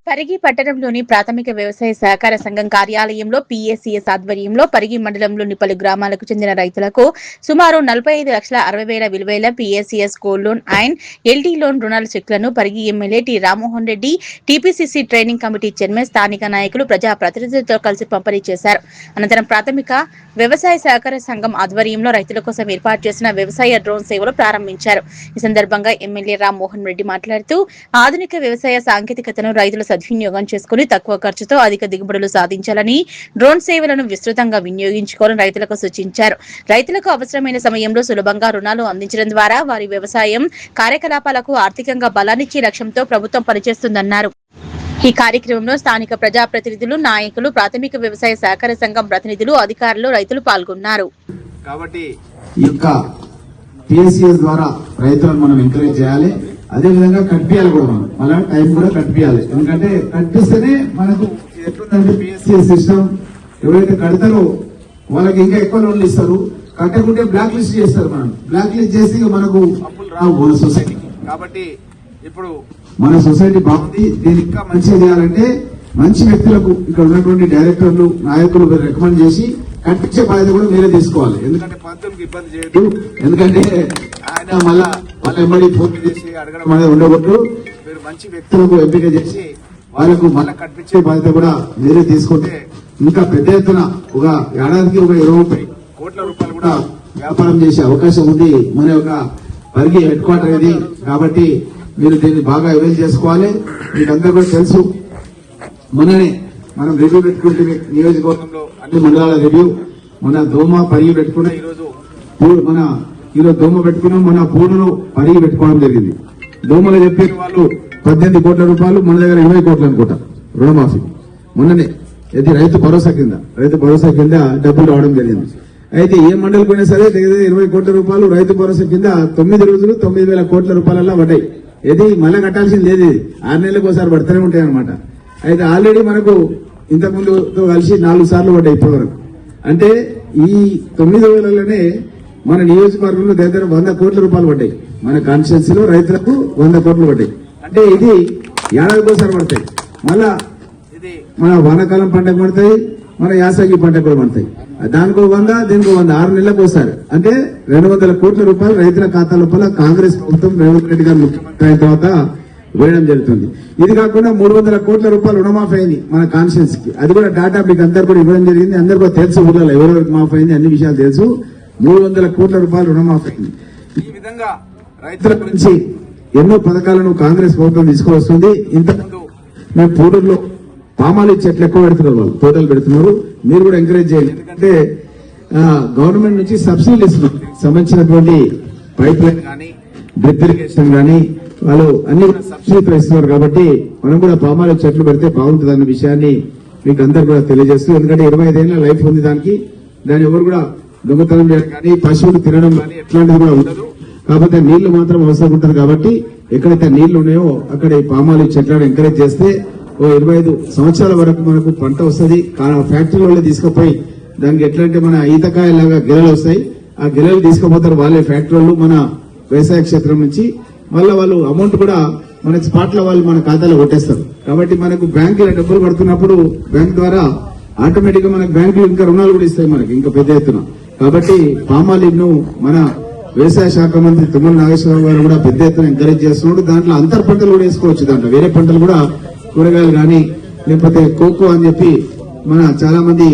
పరిగి పట్టణంలోని ప్రాథమిక వ్యవసాయ సహకార సంఘం కార్యాలయంలో పీఏసీఎస్ ఆధ్వర్యంలో పరిగి మండలంలోని పలు గ్రామాలకు చెందిన రైతులకు సుమారు 45,60,000 విలువైన PACS gold loan and LD loan రుణాల చెక్లను Parigi MLA T Rammohan Reddy, TPCC training committee chairman, స్థానిక నాయకులు, ప్రజా ప్రతినిధులతో కలిసి పంపిణీ చేశారు. అనంతరం ప్రాథమిక వ్యవసాయ సహకార సంఘం ఆధ్వర్యంలో రైతుల కోసం ఏర్పాటు చేసిన వ్యవసాయ డ్రోన్ సేవలు ప్రారంభించారు. ఈ సందర్భంగా ఎమ్మెల్యే రామ్మోహన్ రెడ్డి మాట్లాడుతూ ఆధునిక వ్యవసాయ సాంకేతికతను రైతుల సద్వినియోగం చేసుకుని తక్కువ ఖర్చుతో అధిక దిగుబడులు సాధించాలని, డ్రోన్ సేవలను విస్తృతంగా వినియోగించుకోవాలని రైతులకు సూచించారు. రైతులకు అవసరమైన సమయంలో సులభంగా రుణాలు అందించడం ద్వారా వారి వ్యవసాయం కార్యకలాపాలకు ఆర్థికంగా బలాన్నిచ్చే లక్ష్యంతో ప్రభుత్వం పనిచేస్తుందన్నారు. ఈ కార్యక్రమంలో స్థానిక ప్రజాప్రతినిధులు, నాయకులు, ప్రాథమిక వ్యవసాయ సహకార సంఘం ప్రతినిధులు, అధికారులు, రైతులు పాల్గొన్నారు. కాబట్టి ఈ యొక్క పీఎస్సీఎస్ ద్వారా రైతులను మనం ఎంకరేజ్ చేయాలి. అదే విధంగా కట్టియాలి కూడా, మనం మళ్ళీ టైం కూడా కట్టియాలి. ఎందుకంటే కట్టిస్తేనే మనకు ఎట్లుందంటే పీఎస్సీఎస్ సిస్టమ్ ఎవరైతే కడతారో వాళ్ళకి ఇంకా ఎక్కువ లోన్లు ఇస్తారు. కట్టకుంటే బ్లాక్ లిస్ట్ చేస్తారు. మనం బ్లాక్ లిస్ట్ చేసి మనకు అప్పులు రావు మన సొసైటీకి. కాబట్టి ఇప్పుడు మన సొసైటీ బాగుంది. దీన్ని ఇంకా మంచిగా చేయాలంటే మంచి వ్యక్తులకు ఇక్కడ ఉన్నటువంటి డైరెక్టర్లు, నాయకులు రికమెండ్ చేసి కట్టించే బాధ్యత కూడా మీరే తీసుకోవాలి. ఎందుకంటే పంతులకు ఇబ్బంది చేయదు. ఎందుకంటే ఆయన మళ్ళా ఎంబడి ఫోన్ చేసి అడగడం అనేది ఉండకూడదు. మీరు మంచి వ్యక్తులకు ఎంపిక చేసి వాళ్ళకు మళ్ళీ కట్టించే బాధ్యత కూడా మీరే తీసుకుంటే ఇంకా పెద్ద ఎత్తున ఒక ఏడాదికి ఒక 20 కోట్ల రూపాయలు కూడా వ్యాపారం చేసే అవకాశం ఉంది మన యొక్క పరిగి హెడ్ క్వార్టర్ ఇది. కాబట్టి మీరు దీన్ని బాగా అవైల్ చేసుకోవాలి. మీకు అందరూ కూడా తెలుసు, మొన్ననే మనం రివ్యూ పెట్టుకుంటే నియోజకవర్గంలో అన్ని మండలాల రివ్యూ, మన దోమ పరిగి పెట్టుకున్నా, ఈరోజు దోమ పెట్టుకున్నాం, మన పూడును పరిగి పెట్టుకోవడం జరిగింది. దోమలు చెప్పిన వాళ్ళు 18 కోట్ల రూపాయలు, మన దగ్గర 20 కోట్లు అనుకుంటా రుణమాఫీ మొన్ననే. ఇది రైతు భరోసా కింద డబ్బులు రావడం జరిగింది. అయితే ఏ మండలికి పోయినా సరే దగ్గర 20 కోట్ల రూపాయలు రైతు భరోసా కింద 9 రోజులు 9,000 కోట్ల రూపాయల పడ్డాయి. ఇది మళ్ళీ కట్టాల్సింది లేదు, 6 నెలలకు ఒకసారి పడుతూనే ఉంటాయి అనమాట. అయితే ఆల్రెడీ మనకు ఇంతకుముందుతో కలిసి 4 సార్లు పడ్డాయి ఇప్పటివరకు. అంటే ఈ 9,000లోనే మన నియోజకవర్గంలో దగ్గర 100 కోట్ల రూపాయలు పడ్డాయి. మన కాన్స్టిట్యున్సీలో రైతులకు 100 కోట్లు పడ్డాయి. అంటే ఇది ఏడాదికి ఒకసారి పడతాయి. మళ్ళా ఇది మన వానాకాలం పంటకు పడతాయి, మన యాసంగి పంటకు కూడా పడతాయి. దానికో 100, దీనికో 100, 6 నెలలకు ఒకసారి. అంటే 200 కోట్ల రూపాయలు రైతుల ఖాతా లోపల కాంగ్రెస్ ప్రభుత్వం రేవంత్ రెడ్డి గారు ముఖ్యమంత్రి అయిన తర్వాత వేయడం జరుగుతుంది. ఇది కాకుండా 300 కోట్ల రూపాయలు రుణమాఫీ అయింది మన కాన్స్టిట్యున్సీకి. అది కూడా డాటా మీకు అందరు కూడా ఇవ్వడం జరిగింది. అందరు కూడా తెలుసు, ఊళ్ళలో ఎవరెవరికి మాఫీ అయింది అన్ని విషయాలు తెలుసు. 300 కోట్ల రూపాయలు రుణమాఫీ అయింది. ఈ విధంగా రైతుల గురించి ఎన్నో పథకాలను కాంగ్రెస్ ప్రభుత్వం తీసుకువస్తుంది. ఇంతకుముందు మేము పూడూరులో పామాలి చెట్లు ఎక్కువ పెడుతున్నారు, వాళ్ళు తోటలు పెడుతున్నారు. మీరు కూడా ఎంకరేజ్ చేయాలి. ఎందుకంటే గవర్నమెంట్ నుంచి సబ్సిడీలు ఇస్తున్నారు, సంబంధించినటువంటి పైప్ లైన్ కానీ, డ్రిప్ ఇరిగేషన్ కానీ వాళ్ళు అన్ని కూడా సబ్సిడీతో ఇస్తున్నారు. కాబట్టి మనం కూడా పామాలి చెట్లు పెడితే బాగుంటుంది అన్న విషయాన్ని మీకు అందరు కూడా తెలియజేస్తూ, ఎందుకంటే 25 ఏళ్ల లైఫ్ ఉంది దాన్ని ఎవరు కూడా దొంగతనం చేయడం కానీ, పశువులు తినడం కానీ ఎట్లాంటిది కూడా ఉండదు. కాకపోతే నీళ్లు మాత్రం అవసరం ఉంటుంది. కాబట్టి ఎక్కడైతే నీళ్లు ఉన్నాయో అక్కడ ఈ పామాలి చెట్లను ఎంకరేజ్ చేస్తే 25 సంవత్సరాల వరకు మనకు పంట వస్తుంది. ఫ్యాక్టరీలో తీసుకుపోయి దానికి ఎట్లంటే మన ఈతకాయలాగా గిలలు వస్తాయి, ఆ గిలలు తీసుకుపోతారు వాళ్ళే ఫ్యాక్టరీలు మన వ్యవసాయ క్షేత్రం నుంచి. మళ్ళీ వాళ్ళు అమౌంట్ కూడా మన స్పాట్ లో వాళ్ళు మన ఖాతాలో కొట్టేస్తారు. కాబట్టి మనకు బ్యాంకులో డబ్బులు పడుతున్నప్పుడు బ్యాంక్ ద్వారా ఆటోమేటిక్ గా మనకు బ్యాంకులు ఇంకా రుణాలు కూడా ఇస్తాయి మనకి ఇంకా పెద్ద ఎత్తున. కాబట్టి పామాలిను మన వ్యవసాయ శాఖ మంత్రి తుమ్మల నాగేశ్వరరావు గారు కూడా పెద్ద ఎత్తున ఎంకరేజ్ చేస్తున్నాడు. దాంట్లో అంతర్ పంటలు కూడా వేసుకోవచ్చు. దాంట్లో వేరే పంటలు కూడా కూరగాయలు కానీ లేకపోతే కోకో అని చెప్పి మన చాలా మంది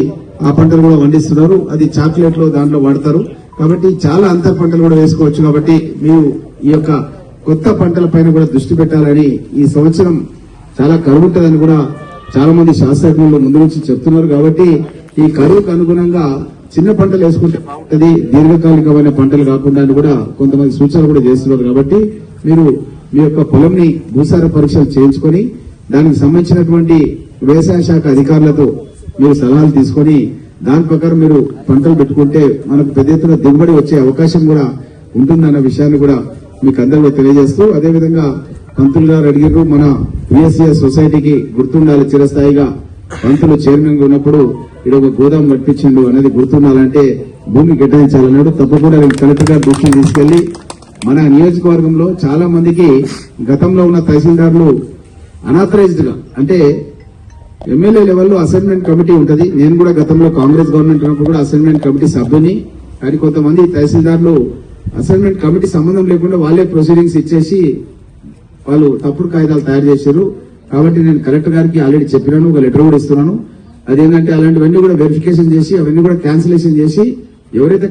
ఆ పంటలు కూడా పండిస్తున్నారు. అది చాక్లెట్లు దాంట్లో వాడతారు. కాబట్టి చాలా అంతర్ పంటలు కూడా వేసుకోవచ్చు. కాబట్టి మీరు ఈ యొక్క కొత్త పంటల పైన కూడా దృష్టి పెట్టాలని, ఈ సంవత్సరం చాలా కరువు ఉంటుందని కూడా చాలా మంది శాస్త్రజ్ఞులు ముందు నుంచి చెప్తున్నారు. కాబట్టి ఈ కరువుకు అనుగుణంగా చిన్న పంటలు వేసుకుంటే బాగుంటుంది, దీర్ఘకాలికమైన పంటలు కాకుండా అని కూడా కొంతమంది సూచనలు కూడా చేస్తున్నారు. కాబట్టి మీరు మీ యొక్క పొలంని భూసార పరీక్షలు చేయించుకొని దానికి సంబంధించినటువంటి వ్యవసాయ శాఖ అధికారులతో మీరు సలహాలు తీసుకొని దాని ప్రకారం మీరు పంటలు పెట్టుకుంటే మనకు పెద్ద ఎత్తున దిగుబడి వచ్చే అవకాశం కూడా ఉంటుందన్న విషయాన్ని కూడా మీకు అందరూ తెలియజేస్తూ, అదేవిధంగా పంతులు గారు అడిగారు మన పీఎస్సీఎస్ సొసైటీకి గుర్తుండాలి చిరస్థాయిగా. పంతులు చైర్మన్ గా ఉన్నప్పుడు ఇక్కడ ఒక గోదాం కట్టించిండు అనేది గుర్తుండాలంటే భూమి కేటాయించాలన్నాడు. తప్పకుండా నేను కలెక్టర్ గారు దృష్టిని తీసుకెళ్లి మన నియోజకవర్గంలో చాలా మందికి గతంలో ఉన్న తహసీల్దార్లు అనాథరైజ్డ్ గా అంటే ఎమ్మెల్యే లెవెల్లో అసైన్మెంట్ కమిటీ ఉంటది. నేను కూడా గతంలో కాంగ్రెస్ గవర్నమెంట్ ఉన్నప్పుడు కూడా అసైన్మెంట్ కమిటీ సభ్యుని. కానీ కొంతమంది తహసీల్దార్లు అసైన్మెంట్ కమిటీ సంబంధం లేకుండా వాళ్ళే ప్రొసీడింగ్స్ ఇచ్చేసి వాళ్ళు తప్పుడు కాగితాలు తయారు చేశారు. కాబట్టి నేను కలెక్టర్ గారికి ఆల్రెడీ చెప్పినాను, ఒక లెటర్ కూడా ఇస్తున్నాను. అదేంటంటే అలాంటివన్నీ కూడా వెరిఫికేషన్ చేసి అవన్నీ కూడా క్యాన్సిలేషన్ చేసి ఎవరైతే